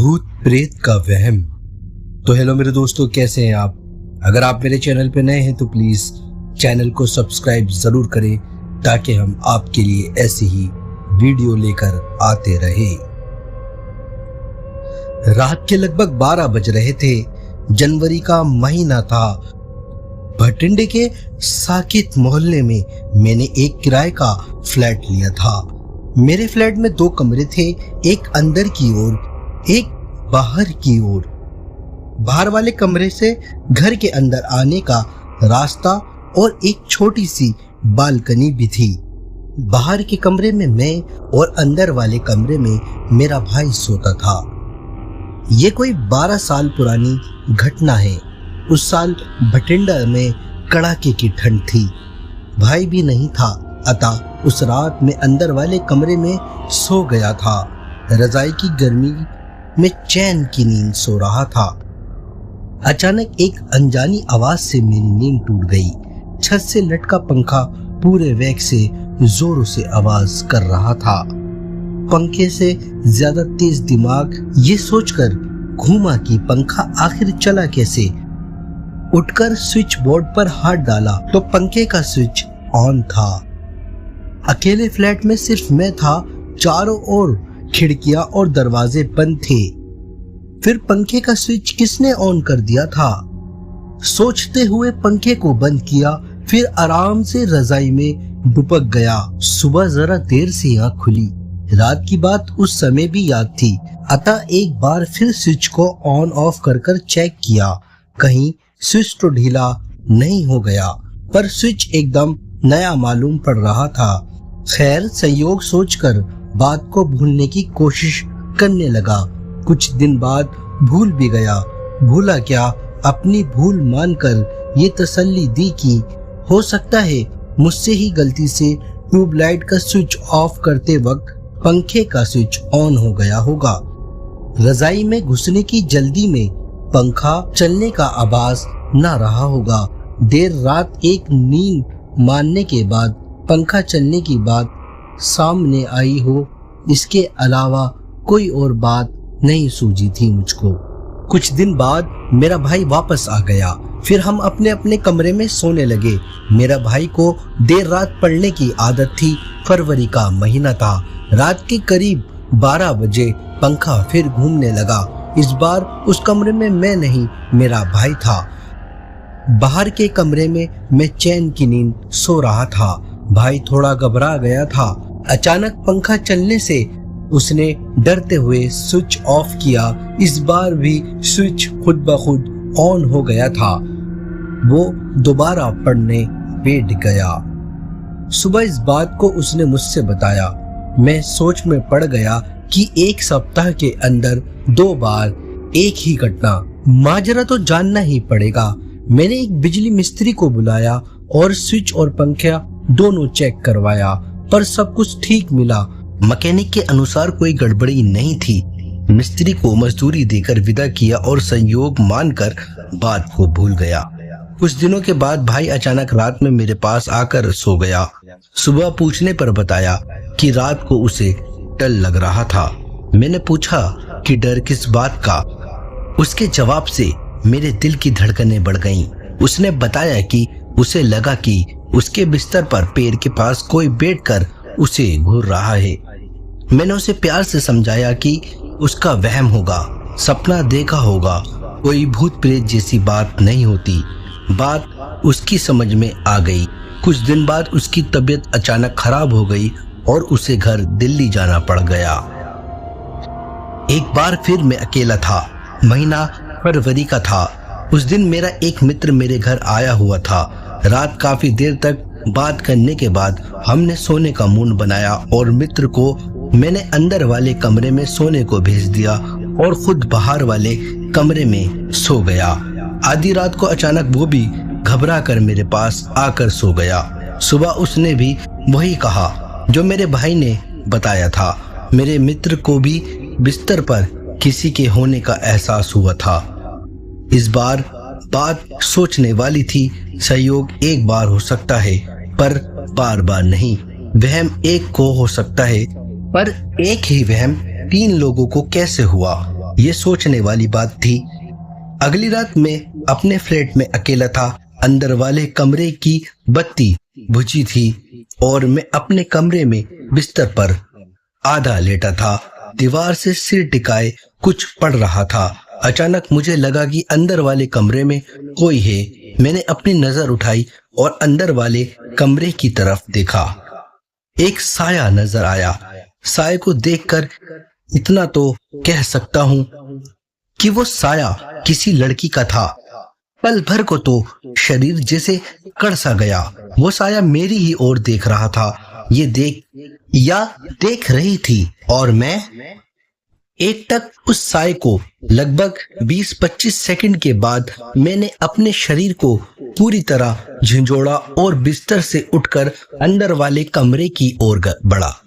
भूत प्रेत का वहम। तो हेलो मेरे दोस्तों, कैसे हैं आप? अगर आप मेरे चैनल पे नए हैं तो प्लीज चैनल को सब्सक्राइब जरूर करें ताकि हम आपके लिए ऐसी ही वीडियो लेकर आते रहें। रात के लगभग 12 बज रहे थे। जनवरी का महीना था। भटिंडे के साकेत मोहल्ले में मैंने एक किराए का फ्लैट लिया था। मेरे फ्लैट में 2 कमरे थे, एक अंदर की ओर, एक बाहर की ओर। बाहर वाले कमरे से घर के अंदर आने का रास्ता और एक छोटी सी बालकनी भी थी। बाहर के कमरे में मैं और अंदर वाले कमरे में मेरा भाई सोता था। ये कोई 12 साल पुरानी घटना है। उस साल भटिंडा में कड़ाके की ठंड थी। भाई भी नहीं था, अतः उस रात में अंदर वाले कमरे में सो गया था। रजाई की गर्मी में चैन की नींद सो रहा था। अचानक एक अनजानी आवाज से मेरी नींद टूट गई। छत से लटका पंखा पूरे वेग से जोरों से आवाज कर रहा था। पंखे से ज्यादा तेज दिमाग ये सोचकर घूमा कि पंखा आखिर चला कैसे। उठकर स्विच बोर्ड पर हाथ डाला तो पंखे का स्विच ऑन था। अकेले फ्लैट में सिर्फ मैं था। चारों ओर खिड़कियां और दरवाजे बंद थे। फिर पंखे का स्विच किसने ऑन कर दिया था? सोचते हुए पंखे को बंद किया, फिर आराम से रजाई में दुबक गया। सुबह जरा देर से आंख खुली। रात की बात उस समय भी याद थी, अतः एक बार फिर स्विच को ऑन ऑफ कर चेक किया। कहीं स्विच तो ढीला नहीं हो गया, पर स्विच एकदम नया मालूम पड़ रहा था। खैर, संयोग सोचकर बात को भूलने की कोशिश करने लगा। कुछ दिन बाद भूल भी गया। भूला क्या, अपनी भूल मानकर ये तसल्ली दी कि हो सकता है मुझसे ही गलती से ट्यूबलाइट का स्विच ऑफ करते वक्त पंखे का स्विच ऑन हो गया होगा। रजाई में घुसने की जल्दी में पंखा चलने का आवाज ना रहा होगा। देर रात एक नींद मानने के बाद पंखा चलने की बात सामने आई हो, इसके अलावा कोई और बात नहीं सूझी थी मुझको। कुछ दिन बाद मेरा भाई वापस आ गया। फिर हम अपने अपने कमरे में सोने लगे। मेरा भाई को देर रात पढ़ने की आदत थी। फरवरी का महीना था। रात के करीब 12 बजे पंखा फिर घूमने लगा। इस बार उस कमरे में मैं नहीं, मेरा भाई था। बाहर के कमरे में मैं चैन की नींद सो रहा था। भाई थोड़ा घबरा गया था। अचानक पंखा चलने से उसने डरते हुए स्विच ऑफ किया। इस बार भी स्विच खुद ब खुद ऑन हो गया था। वो दोबारा पढ़ने बैठ गया। सुबह इस बात को उसने मुझसे बताया। मैं सोच में पड़ गया कि एक सप्ताह के अंदर 2 बार एक ही घटना। माजरा तो जानना ही पड़ेगा। मैंने एक बिजली मिस्त्री को बुलाया और स्विच और पंखा दोनों चेक करवाया, पर सब कुछ ठीक मिला। मैकेनिक के अनुसार कोई गड़बड़ी नहीं थी। मिस्त्री को मजदूरी देकर विदा किया और संयोग मानकर बात को भूल गया। कुछ दिनों के बाद भाई अचानक रात में मेरे पास आकर सो गया। सुबह पूछने पर बताया कि रात को उसे डर लग रहा था। मैंने पूछा कि डर किस बात का? उसके जवाब से मेरे दिल की धड़कनें बढ़ गईं। उसने बताया कि उसे लगा कि उसके बिस्तर पर पैर के पास कोई बैठकर उसे घूर रहा है। मैंने उसे प्यार से समझाया कि उसका वहम होगा, सपना देखा होगा, कोई भूत प्रेत जैसी बात नहीं होती। बात उसकी समझ में आ गई। कुछ दिन बाद उसकी तबीयत अचानक खराब हो गई और उसे घर दिल्ली जाना पड़ गया। एक बार फिर मैं अकेला था। महीना फरवरी का था। उस दिन मेरा एक मित्र मेरे घर आया हुआ था। रात काफी देर तक बात करने के बाद हमने सोने का मूड बनाया और मित्र को मैंने अंदर वाले कमरे में सोने को भेज दिया और खुद बाहर वाले कमरे में सो गया। आधी रात को अचानक वो भी घबरा कर मेरे पास आकर सो गया। सुबह उसने भी वही कहा जो मेरे भाई ने बताया था। मेरे मित्र को भी बिस्तर पर किसी के होने का एहसास हुआ था। इस बार बात सोचने वाली थी। संयोग एक बार हो सकता है, पर बार बार नहीं। वहम एक को हो सकता है, पर एक ही वहम 3 लोगों को कैसे हुआ? ये सोचने वाली बात थी। अगली रात मैं अपने फ्लैट में अकेला था। अंदर वाले कमरे की बत्ती बुझी थी और मैं अपने कमरे में बिस्तर पर आधा लेटा था, दीवार से सिर टिकाए कुछ पढ़ रहा था। अचानक मुझे लगा कि अंदर वाले कमरे में कोई है। मैंने अपनी नजर उठाई और अंदर वाले कमरे की तरफ देखा। एक साया नजर आया। साये को देखकर इतना तो कह सकता हूँ कि वो साया किसी लड़की का था। पल भर को तो शरीर जैसे कड़ सा गया। वो साया मेरी ही ओर देख रहा था। ये देख रही थी और मैं एकटक उस साये को। लगभग 20-25 सेकंड के बाद मैंने अपने शरीर को पूरी तरह झंझोड़ा और बिस्तर से उठकर अंदर वाले कमरे की ओर बढ़ा।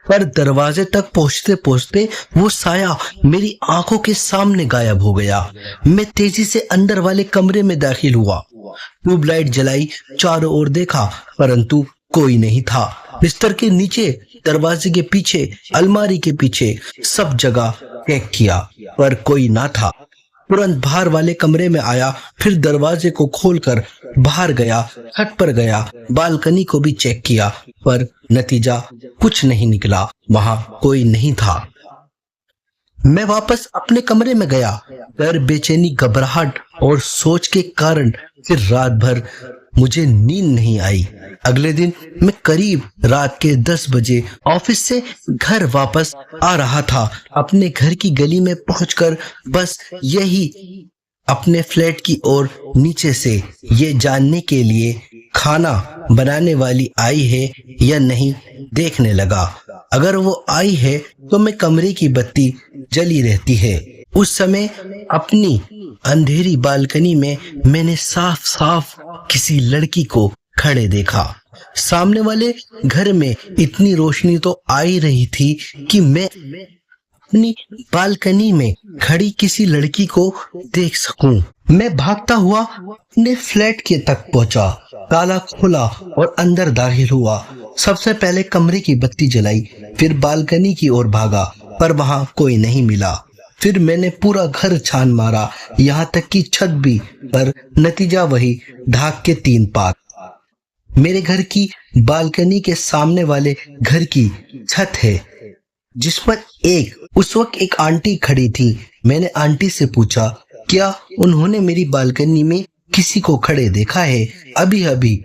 पर दरवाजे तक पहुंचते पहुंचते वो साया मेरी आंखों के सामने गायब हो गया। मैं तेजी से अंदर वाले कमरे में दाखिल हुआ। ट्यूबलाइट जलाई, चारों ओर देखा, परंतु कोई नहीं था। बिस्तर के नीचे, दरवाजे के पीछे, अलमारी के पीछे, सब जगह चेक किया पर कोई ना था। तुरंत बाहर वाले कमरे में आया, फिर दरवाजे को खोलकर बाहर गया, छत पर गया, बालकनी को भी चेक किया, पर नतीजा कुछ नहीं निकला। वहां कोई नहीं था। मैं वापस अपने कमरे में गया। डर, बेचैनी, घबराहट और सोच के कारण फिर रात भर मुझे नींद नहीं आई। अगले दिन मैं करीब रात के 10 बजे ऑफिस से घर वापस आ रहा था। अपने घर की गली में पहुंचकर बस यही अपने फ्लैट की ओर नीचे से ये जानने के लिए खाना बनाने वाली आई है या नहीं देखने लगा। अगर वो आई है तो मैं कमरे की बत्ती जली रहती है। उस समय अपनी अंधेरी बालकनी में मैंने साफ साफ किसी लड़की को खड़े देखा। सामने वाले घर में इतनी रोशनी तो आ ही रही थी कि मैं अपनी बालकनी में खड़ी किसी लड़की को देख सकूं। मैं भागता हुआ अपने फ्लैट के तक पहुंचा, ताला खोला और अंदर दाखिल हुआ। सबसे पहले कमरे की बत्ती जलाई, फिर बालकनी की ओर भागा, पर वहां कोई नहीं मिला। फिर मैंने पूरा घर छान मारा, यहाँ तक कि छत भी, पर नतीजा वही, ढाक के 3 पात। मेरे घर की बालकनी के सामने वाले घर की छत है, जिस पर उस वक्त एक आंटी खड़ी थी। मैंने आंटी से पूछा, क्या उन्होंने मेरी बालकनी में किसी को खड़े देखा है अभी अभी?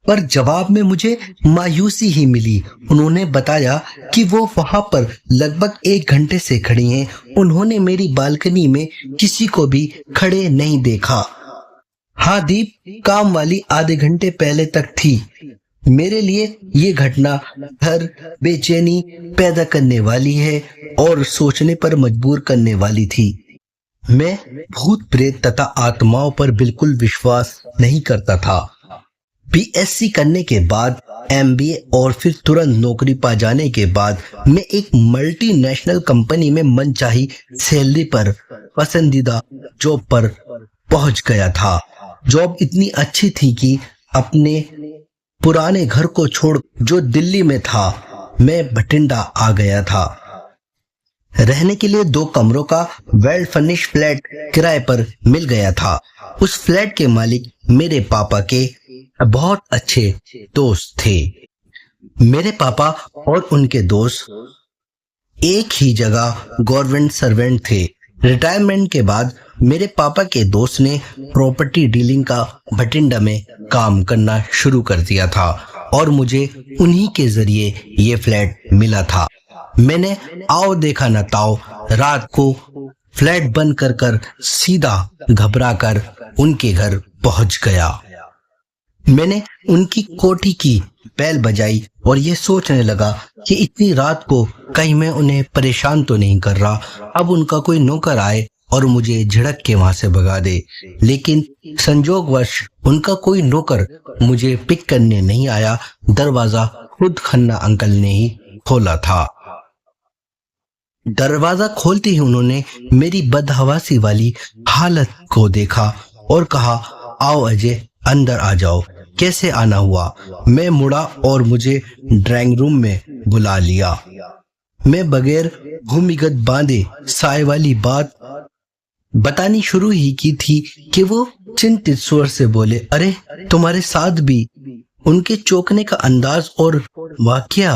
पर जवाब में मुझे मायूसी ही मिली। उन्होंने बताया कि वो वहां पर लगभग 1 घंटे से खड़ी हैं। उन्होंने मेरी बालकनी में किसी को भी खड़े नहीं देखा। हाँ दीप, काम वाली आधे घंटे पहले तक थी। मेरे लिए ये घटना डर, बेचैनी पैदा करने वाली है और सोचने पर मजबूर करने वाली थी। मैं भूत प्रेत तथा आत्माओं पर बिल्कुल विश्वास नहीं करता था। बीएससी करने के बाद एमबीए और फिर तुरंत नौकरी पा जाने के बाद मैं एक मल्टीनेशनल कंपनी में मनचाही सैलरी पर पसंदीदा जॉब पर पहुंच गया था। जॉब इतनी अच्छी थी कि अपने पुराने घर को छोड़ जो दिल्ली में था, मैं भटिंडा आ गया था। रहने के लिए 2 कमरों का वेल फर्निश्ड फ्लैट किराए पर मिल गया था। उस फ्लैट के मालिक मेरे पापा के बहुत अच्छे दोस्त थे। मेरे पापा और उनके दोस्त एक ही जगह गवर्नमेंट सर्वेंट थे। रिटायरमेंट के बाद मेरे पापा के दोस्त ने प्रॉपर्टी डीलिंग का भटिंडा में काम करना शुरू कर दिया था और मुझे उन्हीं के जरिए ये फ्लैट मिला था। मैंने आओ देखा न ताओ रात को फ्लैट बंद कर सीधा घबरा कर उनके घर पहुंच गया। मैंने उनकी कोठी की बेल बजाई और ये सोचने लगा कि इतनी रात को कहीं मैं उन्हें परेशान तो नहीं कर रहा। अब उनका कोई नौकर आए और मुझे झिड़क के वहां से भगा दे। लेकिन संजोगवश उनका कोई नौकर मुझे पिक करने नहीं आया। दरवाजा खुद खन्ना अंकल ने ही खोला था। दरवाजा खोलते ही उन्होंने मेरी बदहवासी वाली हालत को देखा और कहा, आओ अजय, अंदर आ जाओ। कैसे आना हुआ? मैं मुड़ा और मुझे ड्राइंग रूम में बुला लिया। मैं बगैर भूमिगत बांधे साय वाली बात बतानी शुरू ही की थी कि वो चिंतित स्वर से बोले, अरे तुम्हारे साथ भी। उनके चौंकने का अंदाज और वाकया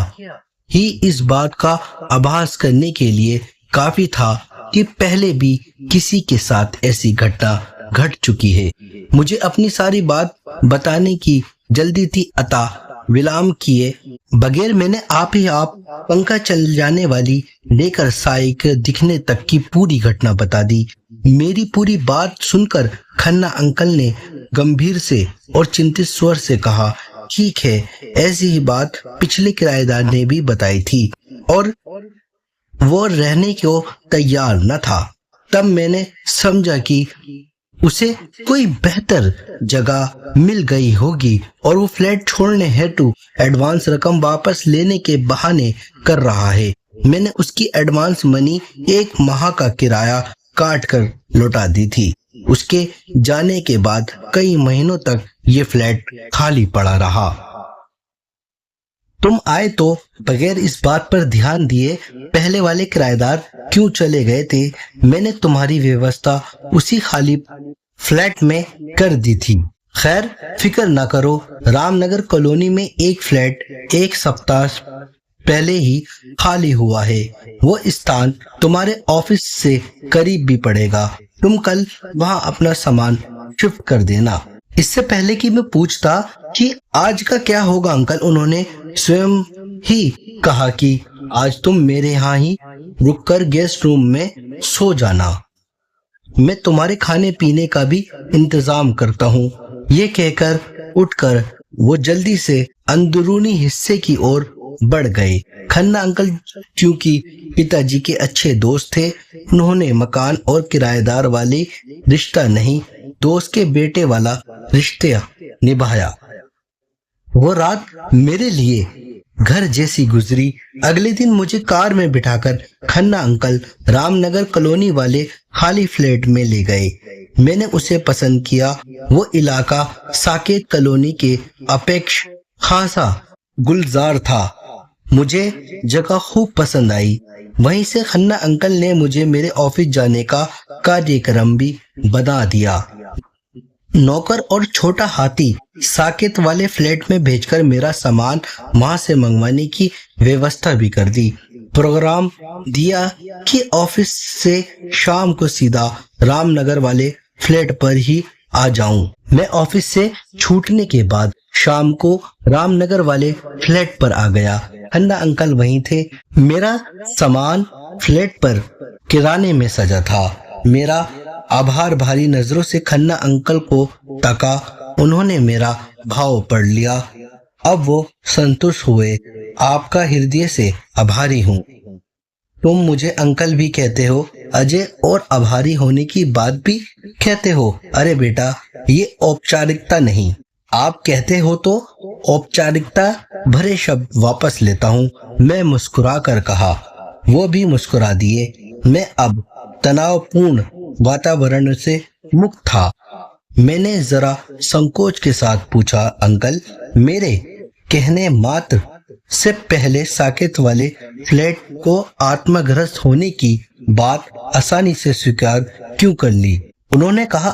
ही इस बात का आभास करने के लिए काफी था कि पहले भी किसी के साथ ऐसी घटना घट चुकी है। मुझे अपनी सारी बात बताने की जल्दी थी, अतः विराम किए बगैर मैंने आप पंखा चल जाने वाली लेकर साई के दिखने तक की पूरी घटना बता दी। मेरी पूरी बात सुनकर खन्ना अंकल ने गंभीर से और चिंतित स्वर से कहा, ठीक है, ऐसी ही बात पिछले किराएदार ने भी बताई थी और वो रहने को तैयार न था। तब मैंने समझा कि उसे कोई बेहतर जगह मिल गई होगी और वो फ्लैट छोड़ने हेतु एडवांस रकम वापस लेने के बहाने कर रहा है। मैंने उसकी एडवांस मनी 1 माह का किराया काट कर लौटा दी थी। उसके जाने के बाद कई महीनों तक ये फ्लैट खाली पड़ा रहा। तुम आए तो बगैर इस बात पर ध्यान दिए पहले वाले किराएदार क्यों चले गए थे। मैंने तुम्हारी व्यवस्था उसी खाली फ्लैट में कर दी थी। खैर फिक्र ना करो, रामनगर कॉलोनी में एक फ्लैट 1 सप्ताह पहले ही खाली हुआ है। वो स्थान तुम्हारे ऑफिस से करीब भी पड़ेगा। तुम कल वहां अपना सामान शिफ्ट कर देना। इससे पहले कि मैं पूछता कि आज का क्या होगा अंकल, उन्होंने स्वयं ही कहा कि आज तुम मेरे यहाँ ही रुककर गेस्ट रूम में सो जाना। मैं तुम्हारे खाने पीने का भी इंतजाम करता हूँ। ये कहकर उठकर वो जल्दी से अंदरूनी हिस्से की ओर बढ़ गए। खन्ना अंकल क्योंकि पिताजी के अच्छे दोस्त थे, उन्होंने मकान और किराएदार वाले रिश्ता नहीं, दोस्त के बेटे वाला रिश्ता निभाया। वो रात मेरे लिए घर जैसी गुजरी। अगले दिन मुझे कार में बिठाकर खन्ना अंकल रामनगर कॉलोनी वाले खाली फ्लैट में ले गए। मैंने उसे पसंद किया। वो इलाका साकेत कॉलोनी के अपेक्ष खासा गुलजार था। मुझे जगह खूब पसंद आई। वहीं से खन्ना अंकल ने मुझे मेरे ऑफिस जाने का कार्यक्रम भी बना दिया। नौकर और छोटा हाथी साकेत वाले फ्लैट में भेजकर मेरा सामान वहां से मंगवाने की व्यवस्था भी कर दी। प्रोग्राम दिया कि ऑफिस से शाम को सीधा रामनगर वाले फ्लैट पर ही आ जाऊं। मैं ऑफिस से छूटने के बाद शाम को रामनगर वाले फ्लैट पर आ गया। खन्ना अंकल वहीं थे। मेरा सामान फ्लैट पर किराने में सजा था। मेरा आभार भरी नजरों से खन्ना अंकल को तका। उन्होंने मेरा भाव पढ़ लिया। अब वो संतुष्ट हुए। आपका हृदय से आभारी हूँ। तुम मुझे अंकल भी कहते हो अजय, और आभारी होने की बात भी कहते हो। अरे बेटा, ये औपचारिकता नहीं। आप कहते हो तो औपचारिकता भरे शब्द वापस लेता हूँ। मैं मुस्कुरा कर कहा। वो भी मुस्कुरा दिए। मैं अब तनावपूर्ण वातावरण से मुक्त था। मैंने जरा संकोच के साथ पूछा, अंकल, मेरे कहने मात्र से पहले साकेत वाले फ्लैट को आत्मग्रस्त होने की बात आसानी से स्वीकार क्यों कर ली? उन्होंने कहा,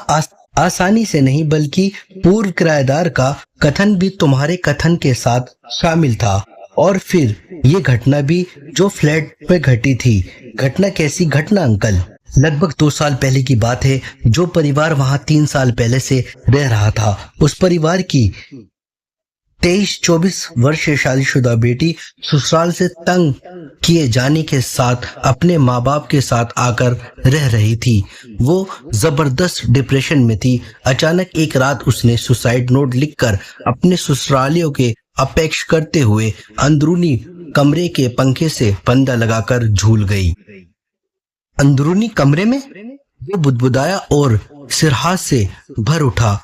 आसानी से नहीं, बल्कि पूर्व किराएदार का कथन भी तुम्हारे कथन के साथ शामिल था। और फिर ये घटना भी जो फ्लैट पे घटी थी। घटना कैसी घटना अंकल? लगभग 2 साल पहले की बात है। जो परिवार वहां 3 साल पहले से रह रहा था, उस परिवार की 23-24 वर्षीय शादीशुदा बेटी ससुराल से तंग किए जाने के साथ अपने माँ बाप के साथ आकर रह रही थी। वो जबरदस्त डिप्रेशन में थी। अचानक एक रात उसने सुसाइड नोट लिखकर अपने ससुरालियों के अपेक्षा करते हुए अंदरूनी कमरे के पंखे से फंदा लगाकर झूल गई। अंदरूनी कमरे में वो बुदबुदाया और सिरहास से भर उठा।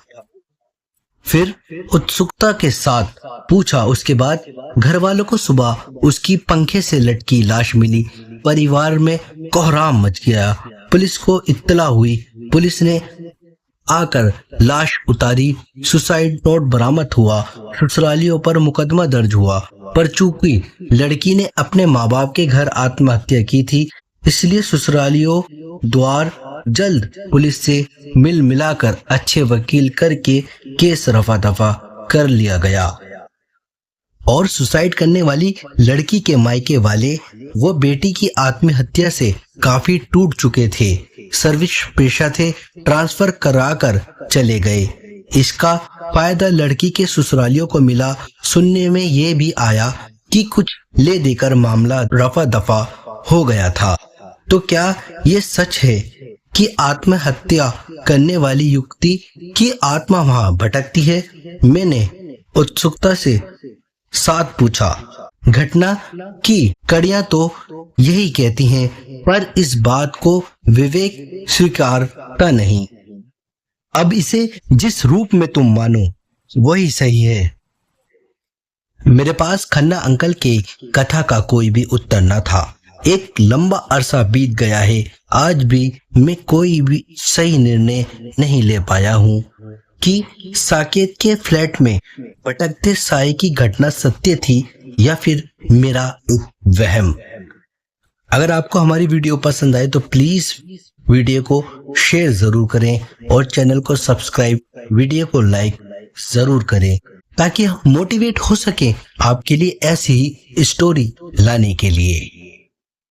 फिर उत्सुकता के साथ पूछा। उसके बाद घर वालों को सुबह उसकी पंखे से लटकी लाश मिली। परिवार में कोहराम मच गया। पुलिस को इत्तला हुई। पुलिस ने आकर लाश उतारी। सुसाइड नोट बरामद हुआ। ससुरालियों पर मुकदमा दर्ज हुआ पर चूंकि लड़की ने अपने माँ बाप के घर आत्महत्या की थी, इसलिए ससुरालियों द्वार जल्द पुलिस से मिल मिलाकर अच्छे वकील करके केस रफा दफा कर लिया गया। और सुसाइड करने वाली लड़की के मायके वाले वो बेटी की आत्महत्या से काफी टूट चुके थे, सर्विस पेशा थे, ट्रांसफर कराकर चले गए। इसका फायदा लड़की के ससुरालियों को मिला। सुनने में ये भी आया कि कुछ ले देकर मामला रफा दफा हो गया था। तो क्या ये सच है कि आत्महत्या करने वाली युवती की आत्मा वहां भटकती है? मैंने उत्सुकता से साथ पूछा। घटना की कड़ियां तो यही कहती हैं, पर इस बात को विवेक स्वीकारता नहीं। अब इसे जिस रूप में तुम मानो वही सही है। मेरे पास खन्ना अंकल के कथा का कोई भी उत्तर न था। एक लंबा अरसा बीत गया है, आज भी मैं कोई भी सही निर्णय नहीं ले पाया हूँ कि साकेत के फ्लैट में भटकते साए की घटना सत्य थी या फिर मेरा वहम। अगर आपको हमारी वीडियो पसंद आए तो प्लीज वीडियो को शेयर जरूर करें और चैनल को सब्सक्राइब, वीडियो को लाइक जरूर करें ताकि हम मोटिवेट हो सके आपके लिए ऐसी ही स्टोरी लाने के लिए।